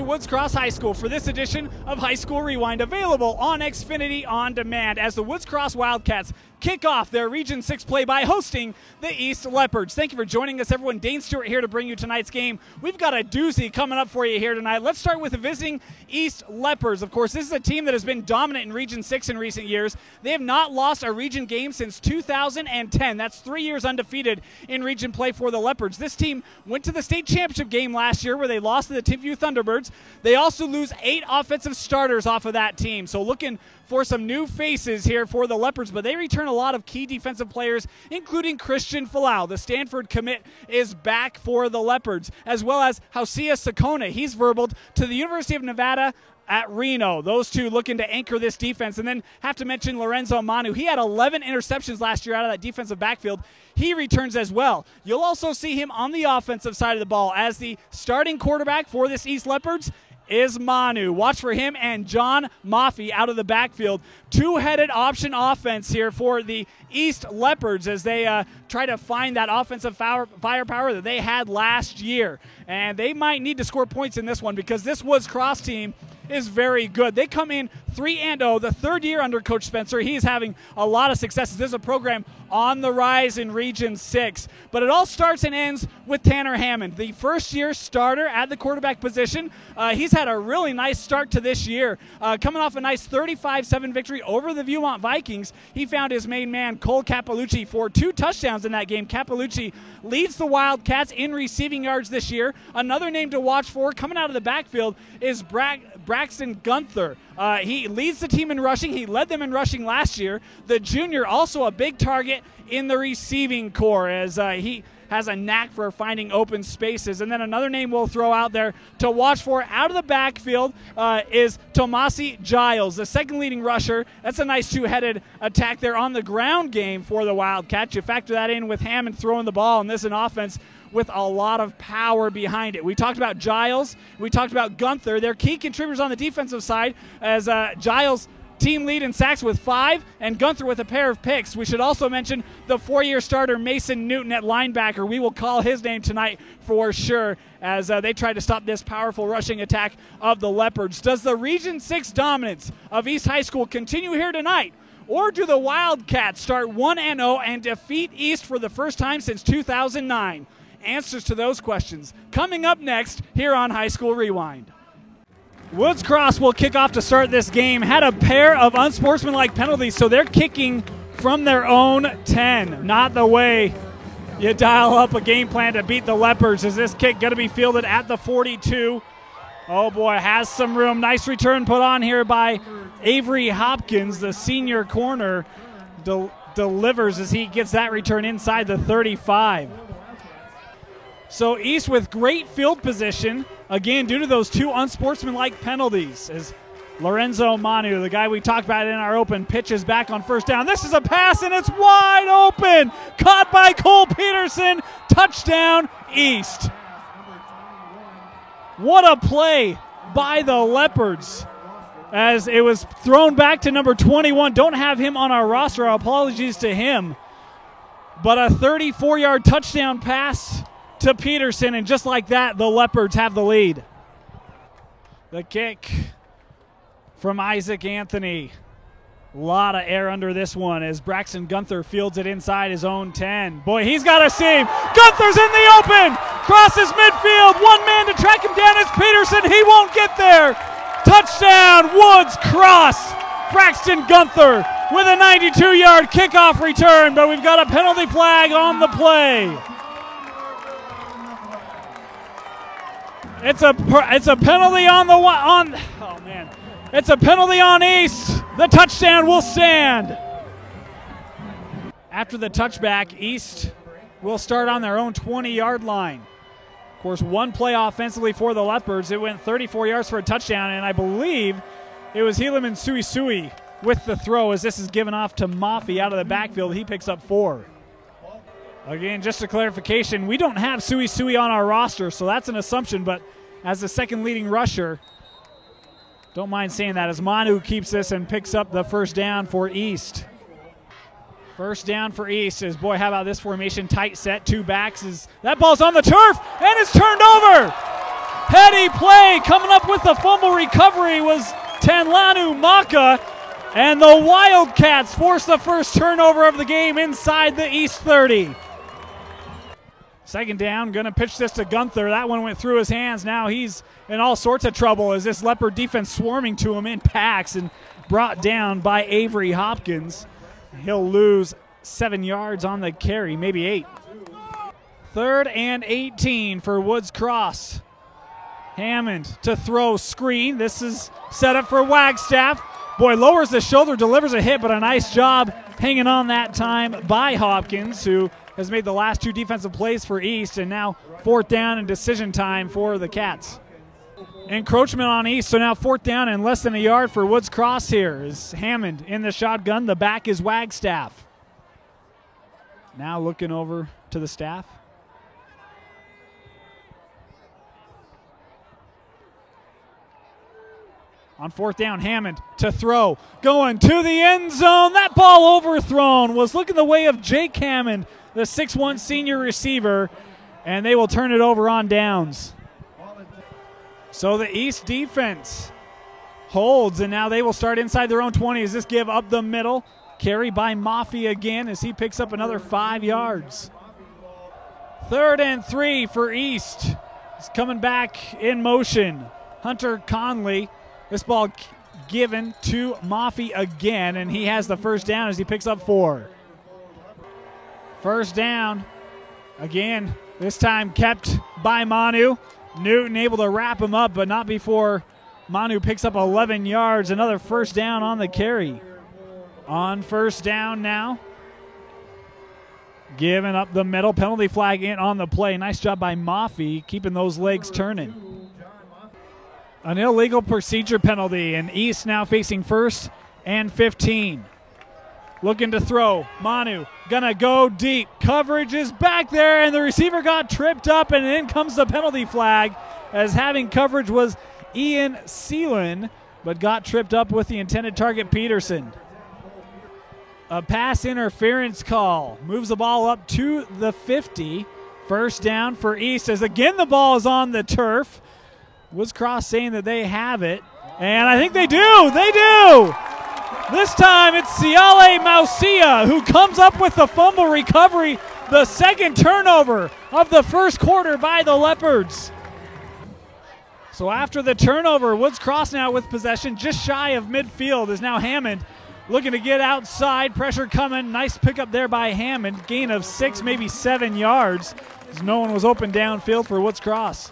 Woods Cross High School for this edition of High School Rewind, available on Xfinity On Demand, as the Woods Cross Wildcats kick off their Region 6 play by hosting the East Leopards. Thank you for joining us, everyone. Dane Stewart here to bring you tonight's game. We've got a doozy coming up for you here tonight. Let's start with the visiting East Leopards. Of course, this is a team that has been dominant in Region 6 in recent years. They have not lost a region game since 2010. That's 3 years undefeated in region play for the Leopards. This team went to the state championship game last year where they lost to the Timpview Thunderbirds. They also lose 8 offensive starters off of that team. So looking for some new faces here for the Leopards, but they return a lot of key defensive players, including Christian Falau. The Stanford commit is back for the Leopards, as well as Hosea Sakona. He's verbaled to the University of Nevada at Reno. Those two looking to anchor this defense. And then have to mention Lorenzo Manu. He had 11 interceptions last year out of that defensive backfield. He returns as well. You'll also see him on the offensive side of the ball as the starting quarterback for this East Leopards is Manu. Watch for him and John Maffey out of the backfield. Two-headed option offense here for the East Leopards as they try to find that offensive firepower that they had last year. And they might need to score points in this one because this Woods Cross team is very good. They come in 3-0, the third year under Coach Spencer. He's having a lot of successes. This is a program on the rise in Region 6. But it all starts and ends with Tanner Hammond, the first-year starter at the quarterback position. He's had a really nice start to this year. Coming off a nice 35-7 victory over the Viewmont Vikings, he found his main man, Cole Capalucci, for 2 touchdowns in that game. Capalucci leads the Wildcats in receiving yards this year. Another name to watch for coming out of the backfield is Braxton Gunther. He leads the team in rushing. He led them in rushing last year. The junior, also a big target in the receiving corps, as he has a knack for finding open spaces. And then another name we'll throw out there to watch for out of the backfield is Tomasi Giles, the second leading rusher. That's a nice two-headed attack there on the ground game for the Wildcats. You factor that in with Hammond throwing the ball, and this is an offense with a lot of power behind it. We talked about Giles. We talked about Gunther. They're key contributors on the defensive side, as Giles team lead in sacks with 5 and Gunther with a pair of picks. We should also mention the 4-year starter Mason Newton at linebacker. We will call his name tonight for sure as they try to stop this powerful rushing attack of the Leopards. Does the Region 6 dominance of East High School continue here tonight? Or do the Wildcats start 1-0 and defeat East for the first time since 2009? Answers to those questions coming up next here on High School Rewind. Woods Cross will kick off to start this game. Had a pair of unsportsmanlike penalties, so they're kicking from their own 10. Not the way you dial up a game plan to beat the Leopards. Is this kick going to be fielded at the 42? Oh boy, has some room. Nice return put on here by Avery Hopkins, the senior corner. Delivers as he gets that return inside the 35. So East with great field position, again, due to those 2 unsportsmanlike penalties, as Lorenzo Manu, the guy we talked about in our open, pitches back on first down. This is a pass, and it's wide open. Caught by Cole Peterson. Touchdown, East. What a play by the Leopards, as it was thrown back to number 21. Don't have him on our roster. Our apologies to him. But a 34-yard touchdown pass to Peterson, and just like that, the Leopards have the lead. The kick from Isaac Anthony. A lot of air under this one as Braxton Gunther fields it inside his own 10. Boy, he's got a seam. Gunther's in the open. Crosses midfield. One man to track him down. It's Peterson. He won't get there. Touchdown, Woods Cross. Braxton Gunther with a 92-yard kickoff return, but we've got a penalty flag on the play. It's a penalty It's a penalty on East. The touchdown will stand. After the touchback, East will start on their own 20-yard line. Of course, one play offensively for the Leopards. It went 34 yards for a touchdown, and I believe it was Helaman Suisui with the throw as this is given off to Maffey out of the backfield. He picks up 4. Again, just a clarification, we don't have Suisui on our roster, so that's an assumption, but as the second leading rusher, don't mind saying that, as Manu keeps this and picks up the first down for East. First down for East is, boy, how about this formation? Tight set, 2 backs. That ball's on the turf, and it's turned over. Heady play coming up with the fumble recovery was Tanlanu Maka. And the Wildcats force the first turnover of the game inside the East 30. Second down, going to pitch this to Gunther. That one went through his hands. Now he's in all sorts of trouble as this Leopard defense swarming to him in packs and brought down by Avery Hopkins. He'll lose 7 yards on the carry, maybe 8. 3rd and 18 for Woods Cross. Hammond to throw, screen. This is set up for Wagstaff. Boy, lowers the shoulder, delivers a hit, but a nice job hanging on that time by Hopkins, who has made the last 2 defensive plays for East, and now 4th down and decision time for the Cats. Encroachment on East, so now 4th down and less than a yard for Woods Cross here. Is Hammond in the shotgun. The back is Wagstaff. Now looking over to the staff. On 4th down, Hammond to throw. Going to the end zone. That ball overthrown was looking the way of Jake Hammond, the 6'1 senior receiver, and they will turn it over on downs. So the East defense holds, and now they will start inside their own 20 as this give up the middle. Carry by Mafi again as he picks up another 5 yards. 3rd and 3 for East. He's coming back in motion. Hunter Conley. This ball given to Mafi again, and he has the first down as he picks up 4. First down, again, this time kept by Manu. Newton able to wrap him up, but not before Manu picks up 11 yards. Another first down on the carry. On first down now. Giving up the middle. Penalty flag in on the play. Nice job by Mafi keeping those legs turning. An illegal procedure penalty, and East now facing 1st and 15. Looking to throw. Manu gonna go deep. Coverage is back there, and the receiver got tripped up, and in comes the penalty flag as having coverage was Ian Seelan, but got tripped up with the intended target, Peterson. A pass interference call. Moves the ball up to the 50. First down for East as again the ball is on the turf. Woods Cross saying that they have it, and I think they do. They do. This time it's Siale Mausia who comes up with the fumble recovery, the second turnover of the first quarter by the Leopards. So after the turnover, Woods Cross now with possession just shy of midfield is now Hammond looking to get outside. Pressure coming. Nice pickup there by Hammond. Gain of 6, maybe 7 yards as no one was open downfield for Woods Cross.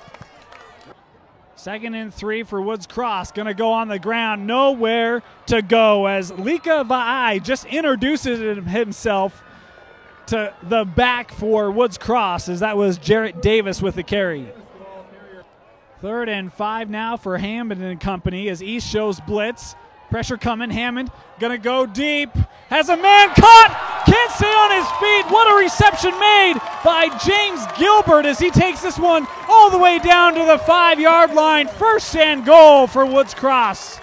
2nd and 3 for Woods Cross. Going to go on the ground. Nowhere to go as Lika Va'ai just introduces himself to the back for Woods Cross as that was Jarrett Davis with the carry. 3rd and 5 now for Hammond and company as East shows blitz. Pressure coming. Hammond going to go deep. Has a man caught. Can't stay on his feet. What a reception made by James Gilbert as he takes this one all the way down to the 5-yard line. 1st and goal for Woods Cross.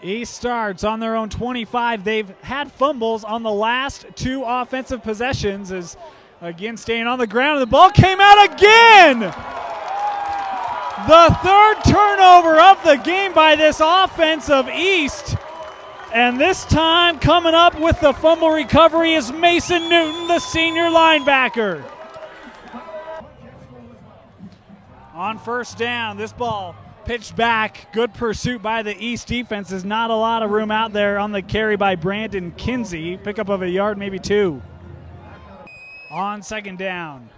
East starts on their own 25. They've had fumbles on the last 2 offensive possessions as again staying on the ground. The ball came out again. The 3rd turnover of the game by this offense of East. And this time coming up with the fumble recovery is Mason Newton, the senior linebacker. On first down, this ball pitched back. Good pursuit by the East defense. There's not a lot of room out there on the carry by Brandon Kinsey. Pickup of a yard, maybe 2. On 2nd down,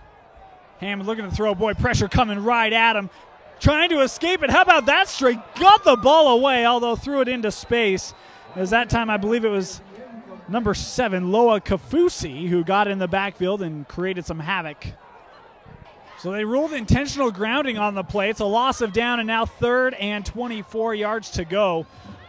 Hammond looking to throw. Boy, pressure coming right at him. Trying to escape it. How about that straight? Got the ball away, although threw it into space. As that time, I believe it was number 7, Loa Kafusi, who got in the backfield and created some havoc. So they ruled intentional grounding on the play. It's a loss of down, and now 3rd and 24 yards to go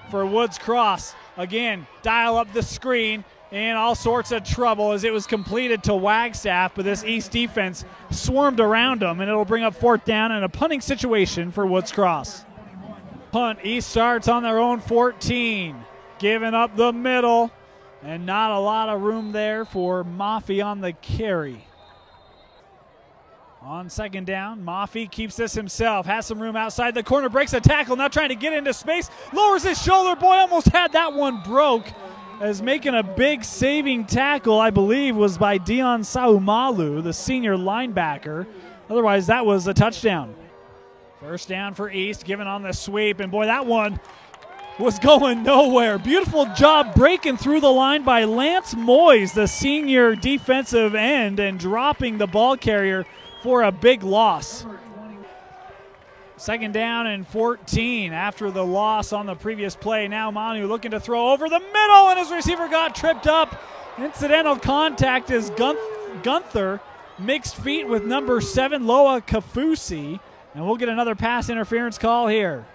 for Woods Cross. Again, dial up the screen. In all sorts of trouble as it was completed to Wagstaff, but this East defense swarmed around them, and it'll bring up 4th down and a punting situation for Woods Cross. Punt. East starts on their own 14, giving up the middle, and not a lot of room there for Mafi on the carry. On second down, Mafi keeps this himself, has some room outside the corner, breaks a tackle, now trying to get into space, lowers his shoulder. Boy, almost had that one broke, as making a big saving tackle, I believe, was by Dion Saumalu, the senior linebacker. Otherwise, that was a touchdown. First down for East, given on the sweep, and boy, that one was going nowhere. Beautiful job breaking through the line by Lance Moyes, the senior defensive end, and dropping the ball carrier for a big loss. Second down and 14 after the loss on the previous play. Now Manu looking to throw over the middle, and his receiver got tripped up. Incidental contact is Gunther. Mixed feet with number 7, Loa Kafusi. And we'll get another pass interference call here.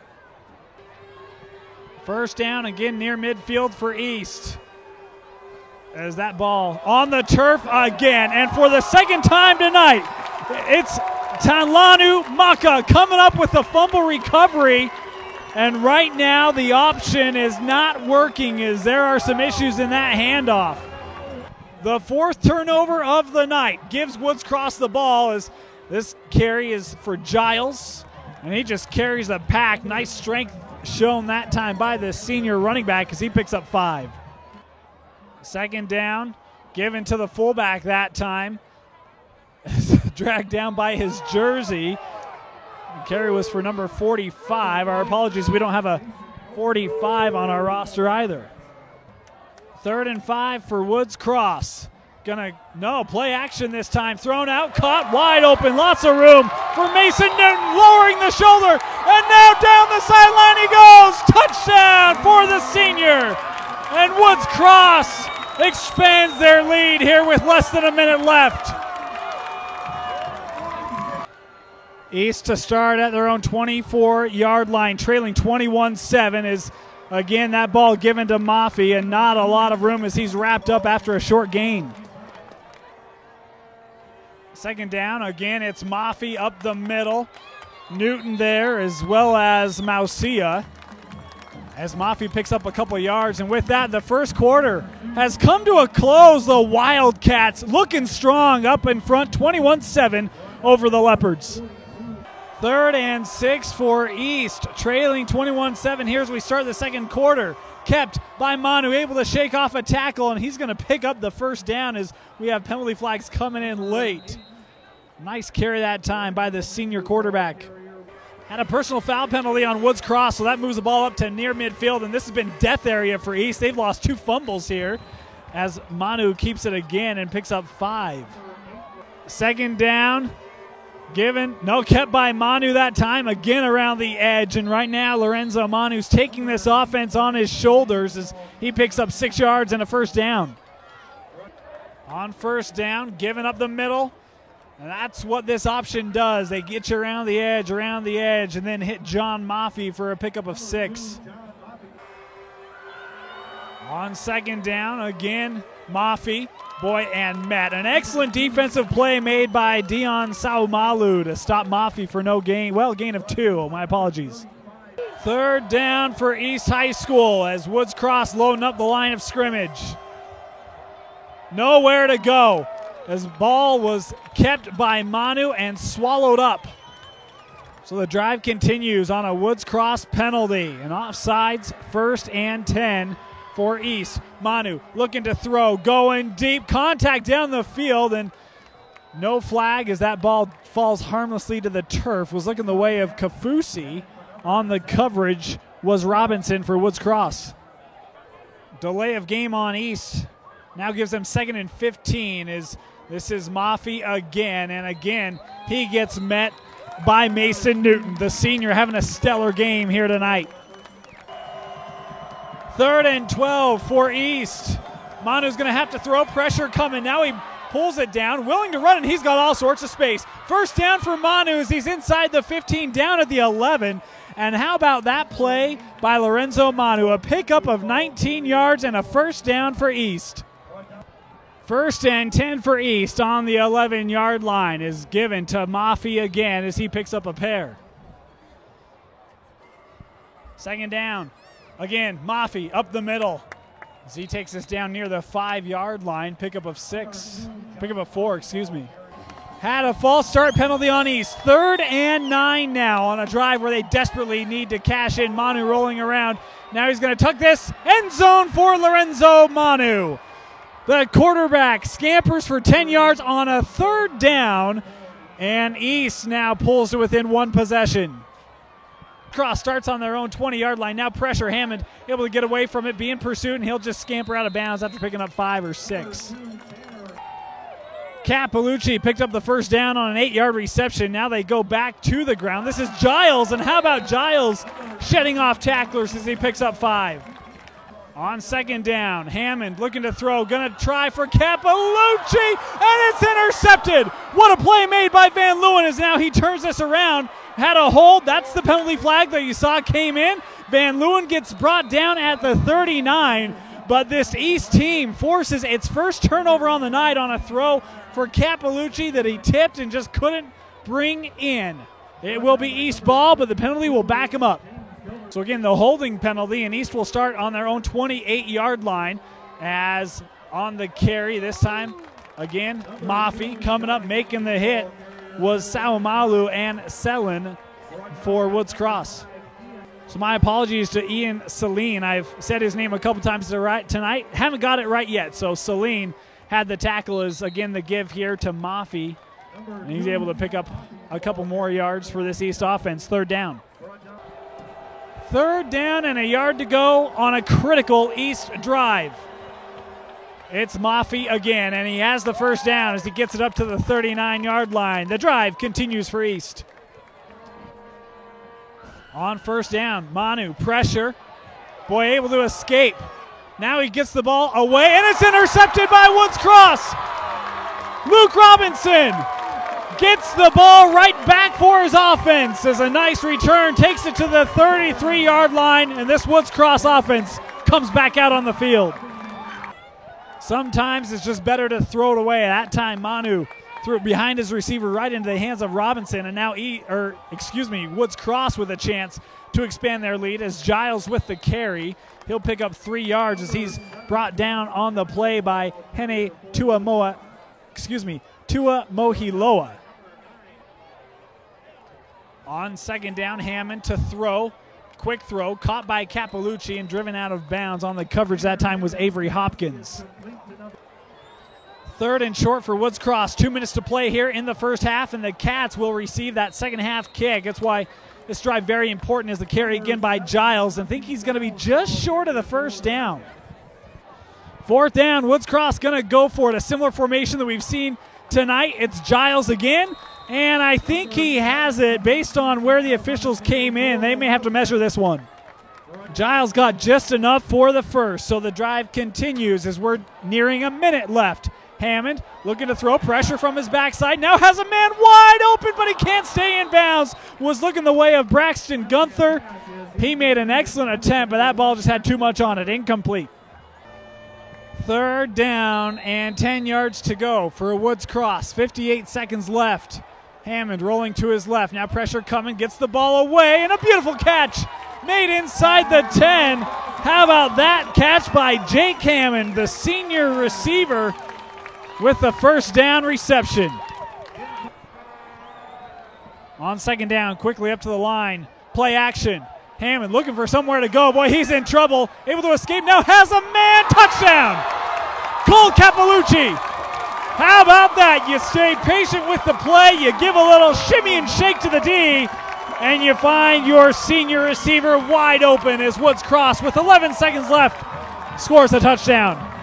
First down again near midfield for East. As that ball on the turf again. And for the second time tonight, it's Tanlanu Maka coming up with the fumble recovery. And right now the option is not working, as there are some issues in that handoff. The 4th turnover of the night gives Woods Cross the ball, as this carry is for Giles, and he just carries the pack. Nice strength shown that time by the senior running back, as he picks up 5. Second down, given to the fullback that time. Dragged down by his jersey. The carry was for number 45. Our apologies, we don't have a 45 on our roster either. 3rd and 5 for Woods Cross. Play action this time. Thrown out, caught, wide open, lots of room for Mason Newton, lowering the shoulder, and now down the sideline he goes. Touchdown for the senior. And Woods Cross expands their lead here with less than a minute left. East to start at their own 24-yard line, trailing 21-7, is again that ball given to Mafi, and not a lot of room as he's wrapped up after a short gain. Second down, again it's Mafi up the middle. Newton there, as well as Mausia, as Mafi picks up a couple yards. And with that, the first quarter has come to a close. The Wildcats looking strong up in front, 21-7 over the Leopards. 3rd and 6 for East, trailing 21-7 here as we start the second quarter. Kept by Manu, able to shake off a tackle, and he's going to pick up the first down as we have penalty flags coming in late. Nice carry that time by the senior quarterback. Had a personal foul penalty on Woods Cross, so that moves the ball up to near midfield, and this has been death area for East. They've lost 2 fumbles here as Manu keeps it again and picks up 5. Second down. Kept by Manu that time, again around the edge, and right now Lorenzo Manu's taking this offense on his shoulders as he picks up 6 yards and a first down. On first down, giving up the middle, and that's what this option does. They get you around the edge, and then hit John Mafi for a pickup of 6. On second down, again, Mafi. And met. An excellent defensive play made by Dion Saumalu to stop Mafi for no gain. Gain of 2. My apologies. 3rd down for East High School as Woods Cross loading up the line of scrimmage. Nowhere to go as ball was kept by Manu and swallowed up. So the drive continues on a Woods Cross penalty. And offsides, 1st and 10. For East. Manu looking to throw, going deep, contact down the field, and no flag as that ball falls harmlessly to the turf. Was looking the way of Kafusi. On the coverage was Robinson for Woods Cross. Delay of game on East now gives them 2nd and 15. This is Mafi again, and again he gets met by Mason Newton, the senior, having a stellar game here tonight. 3rd and 12 for East. Manu's going to have to throw, pressure coming. Now he pulls it down, willing to run, and he's got all sorts of space. First down for Manu as he's inside the 15, down at the 11. And how about that play by Lorenzo Manu? A pickup of 19 yards and a first down for East. 1st and 10 for East on the 11-yard line is given to Mafi again as he picks up a pair. Second down. Again, Mafi up the middle as he takes us down near the 5-yard line. Pickup of 4, excuse me. Had a false start penalty on East. 3rd and 9 now on a drive where they desperately need to cash in. Manu rolling around. Now he's going to tuck this. End zone for Lorenzo Manu. The quarterback scampers for 10 yards on a 3rd down. And East now pulls to within 1 possession. Cross starts on their own 20-yard line. Now pressure. Hammond able to get away from it, be in pursuit, and he'll just scamper out of bounds after picking up 5 or 6. Capalucci picked up the first down on an 8-yard reception. Now they go back to the ground. This is Giles, and how about Giles shedding off tacklers as he picks up 5. On 2nd down, Hammond looking to throw, going to try for Capalucci, and it's intercepted. What a play made by Van Leeuwen as now he turns this around. Had a hold. That's the penalty flag that you saw came in. Van Leeuwen gets brought down at the 39, but this East team forces its first turnover on the night on a throw for Capalucci that he tipped and just couldn't bring in. It will be East ball, but the penalty will back him up. So again, the holding penalty, and East will start on their own 28-yard line as on the carry this time. Again, Mafi coming up, making the hit was Saumalu and Selin for Woods Cross. So my apologies to Ian Celine. I've said his name a couple times tonight. Haven't got it right yet. So Celine had the tackle as, again, the give here to Mafi. And he's able to pick up a couple more yards for this East offense. 3rd down. 3rd down and a yard to go on a critical East drive. It's Mafi again, and he has the first down as he gets it up to the 39-yard line. The drive continues for East. On 1st down, Manu, pressure. Boy, able to escape. Now he gets the ball away, and it's intercepted by Woods Cross. Luke Robinson gets the ball right back for his offense as a nice return, takes it to the 33-yard line, and this Woods Cross offense comes back out on the field. Sometimes it's just better to throw it away. At that time, Manu threw it behind his receiver right into the hands of Robinson, and now Woods Cross with a chance to expand their lead as Giles with the carry. He'll pick up 3 yards as he's brought down on the play by Hene Tuamohiloa. On 2nd down, Hammond to throw. Quick throw, caught by Capalucci and driven out of bounds. On the coverage that time was Avery Hopkins. 3rd and short for Woods Cross. 2 minutes to play here in the first half, and the Cats will receive that second half kick. That's why this drive very important as the carry again by Giles, and think he's going to be just short of the first down. 4th down, Woods Cross going to go for it. A similar formation that we've seen tonight. It's Giles again, and I think he has it based on where the officials came in. They may have to measure this one. Giles got just enough for the first, so the drive continues as we're nearing a minute left. Hammond looking to throw, pressure from his backside, now has a man wide open, but he can't stay in bounds. Was looking the way of Braxton Gunther. He made an excellent attempt, but that ball just had too much on it. Incomplete. 3rd down and 10 yards to go for Woods Cross. 58 seconds left. Hammond rolling to his left. Now pressure coming, gets the ball away, and a beautiful catch made inside the 10. How about that catch by Jake Hammond, the senior receiver, with the first down reception. On 2nd down, quickly up to the line. Play action. Hammond looking for somewhere to go. Boy, he's in trouble. Able to escape. Now has a man. Touchdown. Cole Capalucci. How about that? You stay patient with the play. You give a little shimmy and shake to the D, and you find your senior receiver wide open as Woods Cross, with 11 seconds left, scores a touchdown.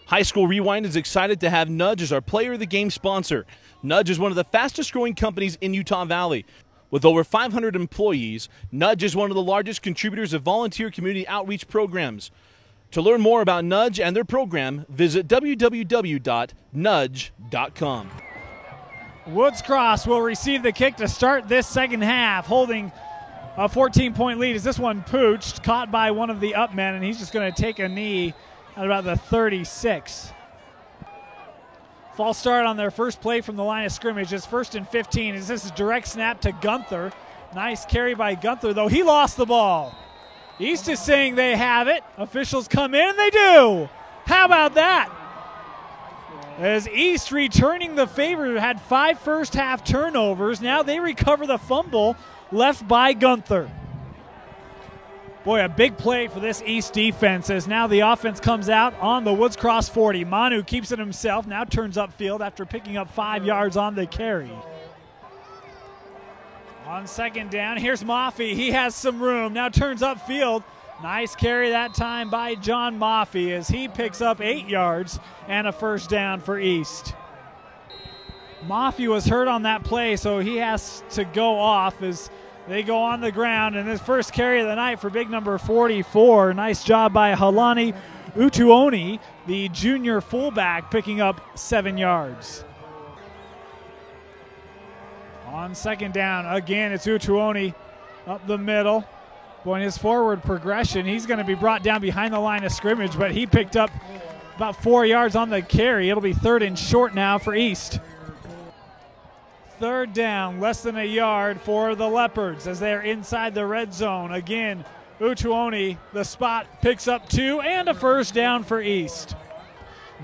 High School Rewind is excited to have Nudge as our Player of the Game sponsor. Nudge is one of the fastest growing companies in Utah Valley. With over 500 employees, Nudge is one of the largest contributors of volunteer community outreach programs. To learn more about Nudge and their program, visit www.nudge.com. Woods Cross will receive the kick to start this second half, holding a 14-point lead as this one pooched, caught by one of the up men, and he's just going to take a knee at about the 36. False start on their first play from the line of scrimmage. It's 1st and 15. This is a direct snap to Gunther. Nice carry by Gunther, though he lost the ball. East is saying they have it. Officials come in, and they do. How about that? As East, returning the favor, had 5 first-half turnovers. Now they recover the fumble left by Gunther. Boy, a big play for this East defense as now the offense comes out on the Woods Cross 40. Manu keeps it himself, now turns upfield after picking up 5 yards on the carry. On 2nd down, here's Maffey. He has some room, now turns upfield. Nice carry that time by John Maffey as he picks up 8 yards and a 1st down for East. Maffey was hurt on that play, so he has to go off as they go on the ground. And his first carry of the night for big number 44. Nice job by Halani Utuoni, the junior fullback, picking up 7 yards. On 2nd down, again, it's Utuoni up the middle. Boy, in his forward progression, he's going to be brought down behind the line of scrimmage, but he picked up about 4 yards on the carry. It'll be 3rd and short now for East. 3rd down, less than a yard for the Leopards as they're inside the red zone. Again, Utuoni, the spot, picks up 2 and a 1st down for East.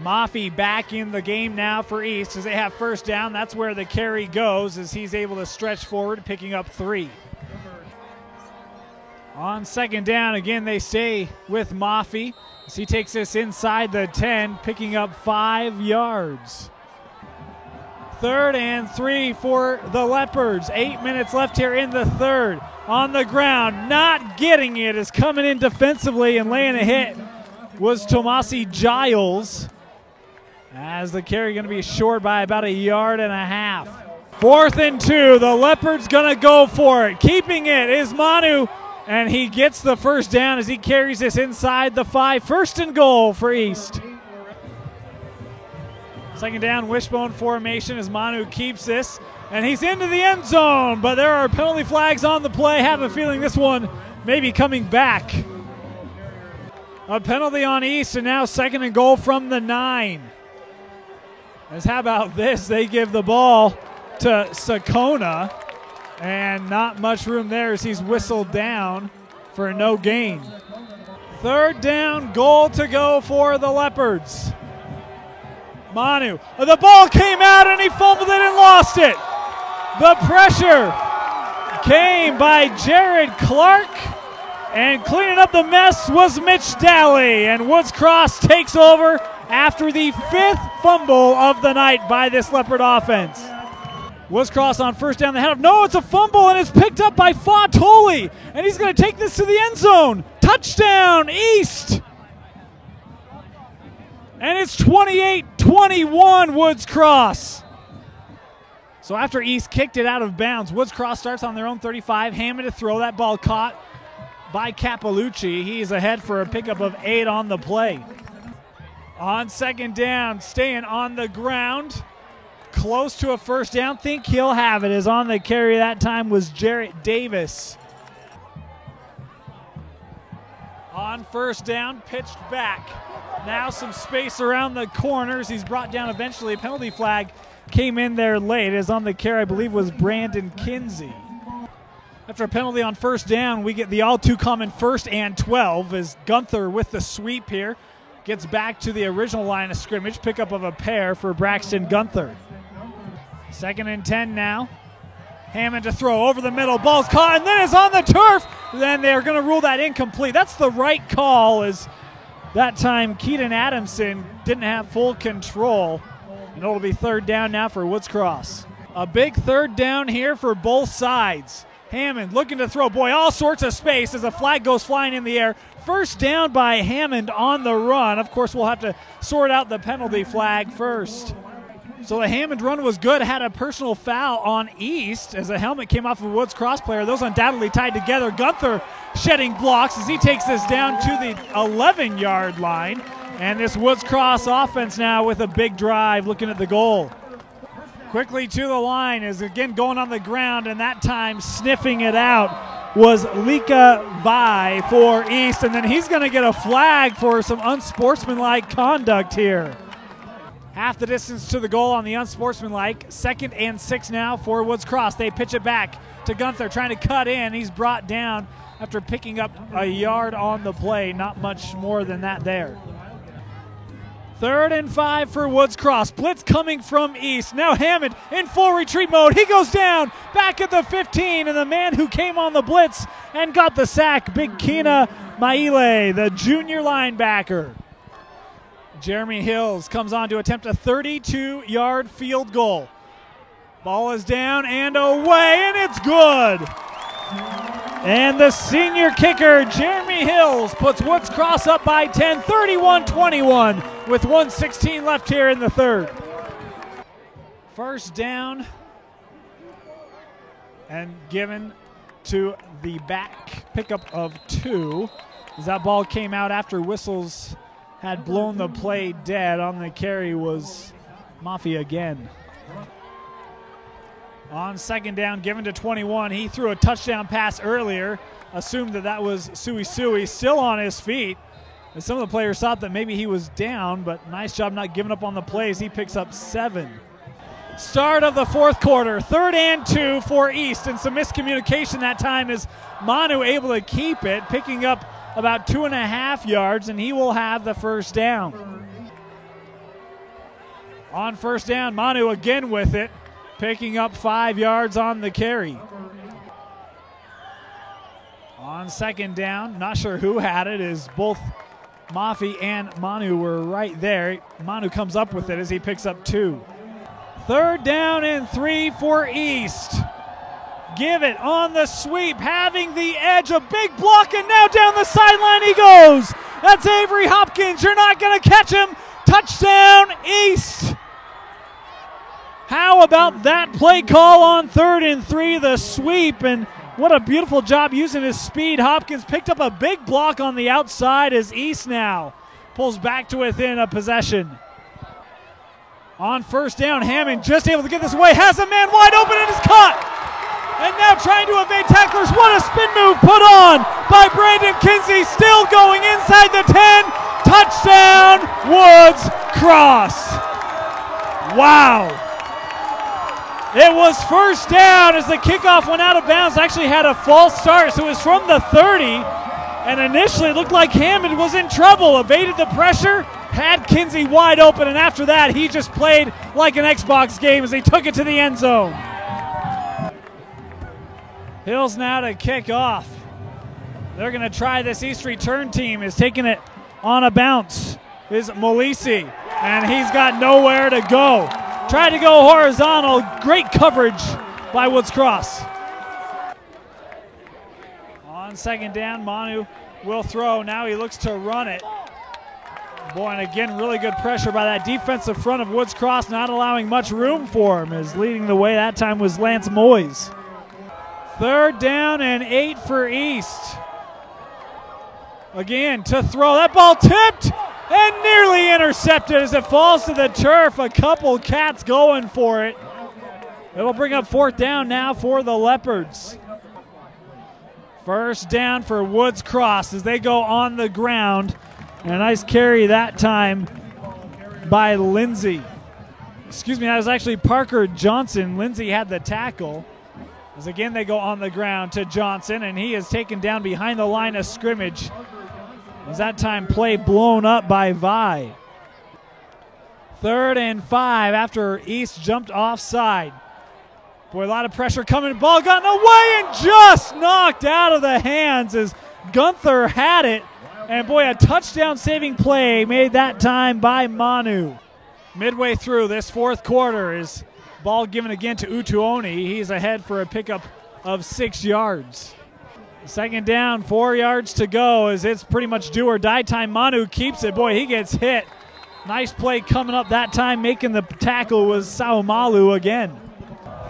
Maffey back in the game now for East as they have 1st down. That's where the carry goes as he's able to stretch forward, picking up 3. On 2nd down, again, they stay with Maffey as he takes this inside the 10, picking up 5 yards. 3rd and 3 for the Leopards. 8 minutes left here in the 3rd. On the ground, not getting it, is coming in defensively and laying a hit was Tomasi Giles. As the carry going to be short by about 1.5 yards. 4th and 2, the Leopards going to go for it. Keeping it is Manu. And he gets the 1st down as he carries this inside the 5. 1st and goal for East. 2nd down, wishbone formation as Manu keeps this. And he's into the end zone, but there are penalty flags on the play. Have a feeling this one may be coming back. A penalty on East, and now 2nd and goal from the 9. As how about this? They give the ball to Sakona. And not much room there as he's whistled down for no gain. 3rd down, goal to go for the Leopards. Manu, the ball came out and he fumbled it and lost it. The pressure came by Jared Clark, and cleaning up the mess was Mitch Daly. And Woods Cross takes over after the 5th fumble of the night by this Leopard offense. Woods Cross on 1st down. They have no, it's a fumble, and it's picked up by Fatoli, and he's going to take this to the end zone. Touchdown, East. And it's 28-21 Woods Cross. So after East kicked it out of bounds, Woods Cross starts on their own 35. Hammond to throw. That ball caught by Capalucci. He's ahead for a pickup of 8 on the play. On 2nd down, staying on the ground. Close to a 1st down. Think he'll have it. As on the carry that time was Jarrett Davis. On 1st down, pitched back. Now some space around the corners. He's brought down eventually. A penalty flag came in there late. As on the carry, I believe, was Brandon Kinsey. After a penalty on 1st down, we get the all too common 1st and 12 as Gunther with the sweep here gets back to the original line of scrimmage. Pickup of a pair for Braxton Gunther. 2nd and 10 now. Hammond to throw over the middle. Ball's caught, and then it's on the turf. Then they're going to rule that incomplete. That's the right call, as that time Keaton Adamson didn't have full control. And it'll be 3rd down now for Woods Cross. A big 3rd down here for both sides. Hammond looking to throw. Boy, all sorts of space as a flag goes flying in the air. 1st down by Hammond on the run. Of course, we'll have to sort out the penalty flag first. So the Hammond run was good. Had a personal foul on East as a helmet came off of a Woods Cross player. Those undoubtedly tied together. Gunther shedding blocks as he takes this down to the 11-yard line. And this Woods Cross offense now with a big drive looking at the goal. Quickly to the line is again going on the ground, and that time sniffing it out was Lika Vai for East, and then he's going to get a flag for some unsportsmanlike conduct here. Half the distance to the goal on the unsportsmanlike. 2nd and 6 now for Woods Cross. They pitch it back to Gunther, trying to cut in. He's brought down after picking up a yard on the play. Not much more than that there. 3rd and 5 for Woods Cross. Blitz coming from East. Now Hammond in full retreat mode. He goes down back at the 15, and the man who came on the blitz and got the sack, Big Kina Maile, the junior linebacker. Jeremy Hills comes on to attempt a 32-yard field goal. Ball is down and away, and it's good. And the senior kicker, Jeremy Hills, puts Woods Cross up by 10, 31-21, with 1:16 left here in the 3rd. First down and given to the back, pickup of 2. As that ball came out after whistles had blown the play dead. On the carry was Mafia again. On 2nd down, given to 21. He threw a touchdown pass earlier. Assumed that was Sui Sui, still on his feet. And some of the players thought that maybe he was down, but nice job not giving up on the plays. He picks up 7. Start of the 4th quarter, 3rd and 2 for East, and some miscommunication that time as Manu able to keep it, picking up about 2.5 yards, and he will have the first down. On first down, Manu again with it, picking up 5 yards on the carry. On 2nd down, not sure who had it, as both Mafi and Manu were right there. Manu comes up with it as he picks up 2. 3rd down and 3 for East. Give it on the sweep, having the edge, a big block, and now down the sideline he goes. That's Avery Hopkins. You're not going to catch him. Touchdown, East. How about that play call on 3rd and 3, the sweep, and what a beautiful job using his speed. Hopkins picked up a big block on the outside as East now pulls back to within a possession. On first down, Hammond just able to get this away, has a man wide open and is caught. And now trying to evade tacklers. What a spin move put on by Brandon Kinsey, still going inside the 10. Touchdown, Woods Cross. Wow. It was first down as the kickoff went out of bounds. Actually had a false start, so it was from the 30. And initially it looked like Hammond was in trouble. Evaded the pressure, had Kinsey wide open, and after that he just played like an Xbox game as he took it to the end zone. Hills now to kick off. They're going to try this East return team. Is taking it on a bounce is Molisi, and he's got nowhere to go. Tried to go horizontal. Great coverage by Woods Cross. On 2nd down, Manu will throw. Now he looks to run it. Boy, and again, really good pressure by that defensive front of Woods Cross, not allowing much room for him, as leading the way that time was Lance Moyes. 3rd down and 8 for East. Again, to throw. That ball tipped and nearly intercepted as it falls to the turf. A couple cats going for it. It will bring up 4th down now for the Leopards. First down for Woods Cross as they go on the ground. And a nice carry that time by Lindsay. Excuse me, that was actually Parker Johnson. Lindsay had the tackle. As again they go on the ground to Johnson, and he is taken down behind the line of scrimmage. As that time play blown up by Vi. 3rd and 5 after East jumped offside. Boy, a lot of pressure coming. Ball gotten away and just knocked out of the hands as Gunther had it. And boy, a touchdown saving play made that time by Manu. Midway through this 4th quarter is ball given again to Utuoni. He's ahead for a pickup of 6 yards. 2nd down, 4 yards to go as it's pretty much do or die time. Manu keeps it. Boy, he gets hit. Nice play coming up that time. Making the tackle was Saumalu again.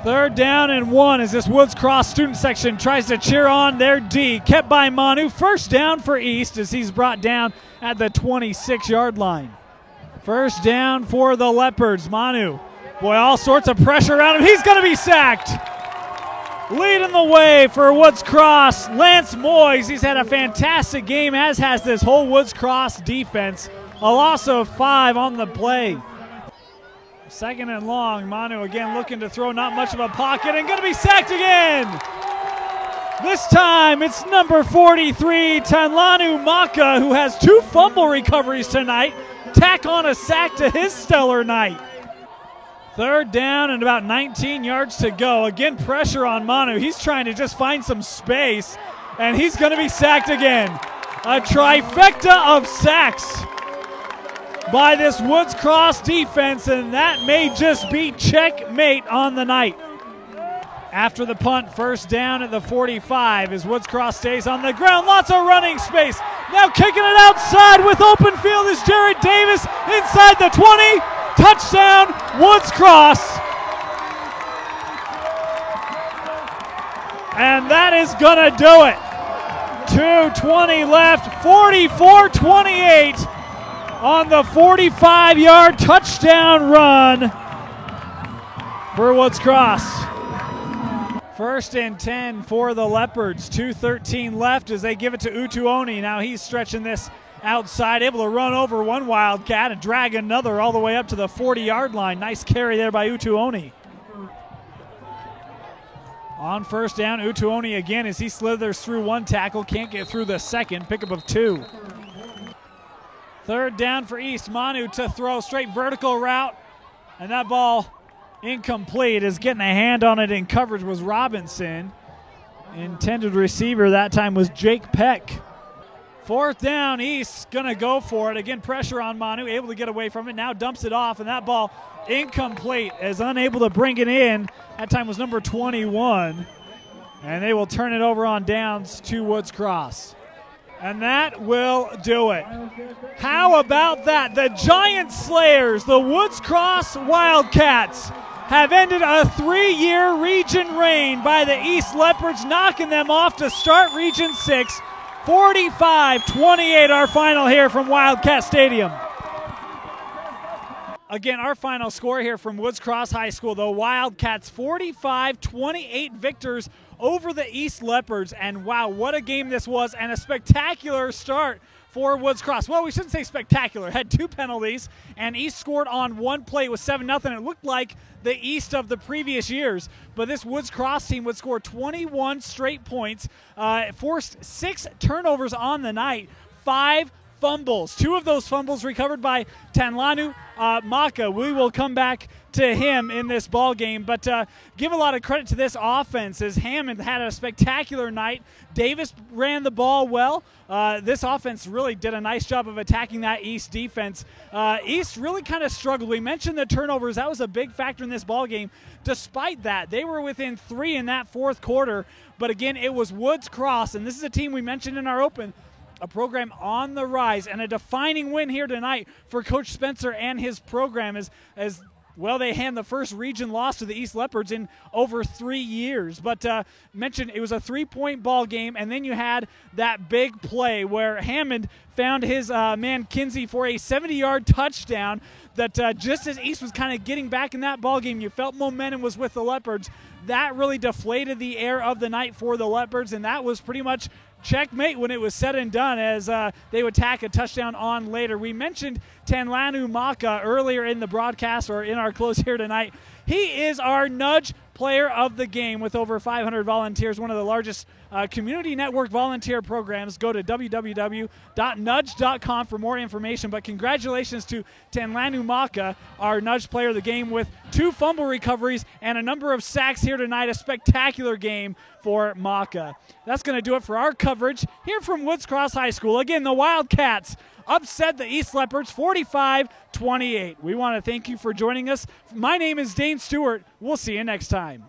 3rd down and 1 as this Woods Cross student section tries to cheer on their D. Kept by Manu. First down for East as he's brought down at the 26-yard line. First down for the Leopards. Manu. Boy, all sorts of pressure around him. He's going to be sacked. Leading the way for Woods Cross, Lance Moyes. He's had a fantastic game, as has this whole Woods Cross defense. A loss of 5 on the play. Second and long. Manu again looking to throw, not much of a pocket, and going to be sacked again. This time it's number 43, Tanlanu Maka, who has 2 fumble recoveries tonight. Tack on a sack to his stellar night. Third down and about 19 yards to go. Again, pressure on Manu. He's trying to just find some space, and he's going to be sacked again. A trifecta of sacks by this Woods Cross defense, and that may just be checkmate on the night. After the punt, first down at the 45 as Woods Cross stays on the ground. Lots of running space. Now kicking it outside with open field is Jared Davis inside the 20. Touchdown, Woods Cross. And that is going to do it. 2:20 left, 44-28 on the 45-yard touchdown run for Woods Cross. First and 10 for the Leopards. 2:13 left as they give it to Utuoni. Now he's stretching this outside, able to run over one Wildcat and drag another all the way up to the 40-yard line. Nice carry there by Utuoni. On first down, Utuoni again as he slithers through one tackle, can't get through the second, pickup of 2. Third down for East. Manu to throw, straight vertical route, and that ball incomplete, as getting a hand on it in coverage was Robinson. Intended receiver that time was Jake Peck. Fourth down, East gonna go for it. Again, pressure on Manu, able to get away from it. Now dumps it off, and that ball incomplete, as unable to bring it in. That time was number 21. And they will turn it over on downs to Woods Cross. And that will do it. How about that? The Giant Slayers, the Woods Cross Wildcats, have ended a 3-year region reign by the East Leopards, knocking them off to start Region 6. 45-28 our final here from Wildcat Stadium. Again, our final score here from Woods Cross High School, the Wildcats 45-28 victors over the East Leopards. And wow, what a game this was, and a spectacular start for Woods Cross. Well, we shouldn't say spectacular. Had 2 penalties, and East scored on one play. It was 7-0. It looked like the East of the previous years. But this Woods Cross team would score 21 straight points, forced 6 turnovers on the night, 5 fumbles. 2 of those fumbles recovered by Tanlanu Maka. We will come back to him in this ball game, but give a lot of credit to this offense, as Hammond had a spectacular night. Davis ran the ball well. This offense really did a nice job of attacking that East defense. East really kind of struggled. We mentioned the turnovers. That was a big factor in this ball game. Despite that, they were within 3 in that fourth quarter, but again, it was Woods Cross, and this is a team we mentioned in our open, a program on the rise, and a defining win here tonight for Coach Spencer and his program as well, they hand the first region loss to the East Leopards in over 3 years. But mentioned it was a 3-point ball game, and then you had that big play where Hammond found his man Kinsey for a 70-yard touchdown. That just as East was kind of getting back in that ball game, you felt momentum was with the Leopards. That really deflated the air of the night for the Leopards, and that was pretty much checkmate when it was said and done, as they would tack a touchdown on later. We mentioned Tanlanu Maka earlier in the broadcast, or in our close here tonight. He is our Nudge Player of the Game with over 500 volunteers, one of the largest community network volunteer programs. Go to www.nudge.com for more information. But congratulations to Tanlanu Maka, our Nudge Player of the Game, with 2 fumble recoveries and a number of sacks here tonight. A spectacular game for Maka. That's going to do it for our coverage here from Woods Cross High School. Again, the Wildcats upset the East Leopards 45-28. We want to thank you for joining us. My name is Dane Stewart. We'll see you next time.